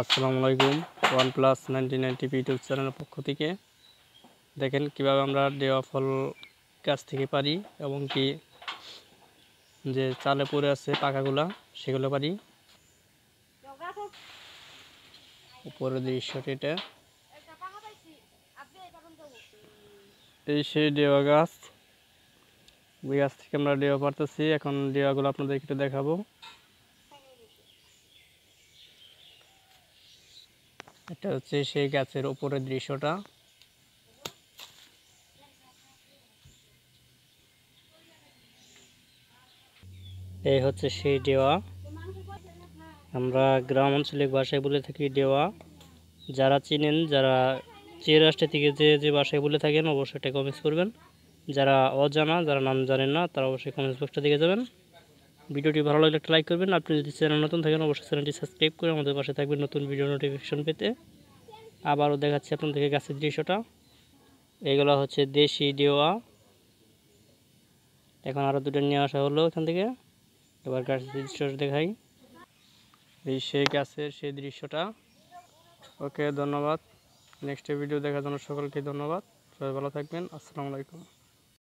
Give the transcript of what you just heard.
আসসালামু আলাইকুম। OnePlus 9090 YouTube চ্যানেলের পক্ষ থেকে দেখেন কিভাবে আমরা দেওয়া ফল গাছ থেকে পারি এবং কি যে চালে পড়ে আছে পাকাগুলা সেগুলো পারি। উপরের দৃশ্যটি এটা, এই সেই দেওয়া গাছ, ওই গাছ থেকে আমরা দেওয়া পারতেছি। এখন দেওয়াগুলো আপনাদের একটু দেখাবো। এটা হচ্ছে সেই গাছের উপরের দৃশ্যটা। এই হচ্ছে সেই ডেওয়া, আমরা গ্রাম আঞ্চলিক ভাষায় বলে থাকি ডেওয়া। যারা চিনেন, যারা যে রাষ্ট্র থেকে যে ভাষায় বলে থাকেন অবশ্যই এটা কমেন্টস করবেন। যারা অজানা, যারা নাম জানেন না, তারা অবশ্যই কমেন্টস বক্সটা দিকে যাবেন। ভিডিওটি ভালো লাগলে একটা লাইক করবেন। আপনি যদি চ্যানেল নতুন থাকেন অবশ্যই চ্যানেলটি সাবস্ক্রাইব করে আমাদের পাশে থাকবেন নতুন ভিডিও নোটিফিকেশন পেতে। আবারও দেখাচ্ছি আপনাদেরকে গাছের দৃশ্যটা। এগুলো হচ্ছে দেশি ডেওয়া। এখন আরও দুটো নিয়ে আসা হলো এখান থেকে। এবার গাছের দৃশ্যটা দেখাই। এই সেই গাছের সেই দৃশ্যটা। ওকে, ধন্যবাদ। নেক্সট ভিডিও দেখার জন্য সকলকে ধন্যবাদ। সবাই ভালো থাকবেন। আসসালামু আলাইকুম।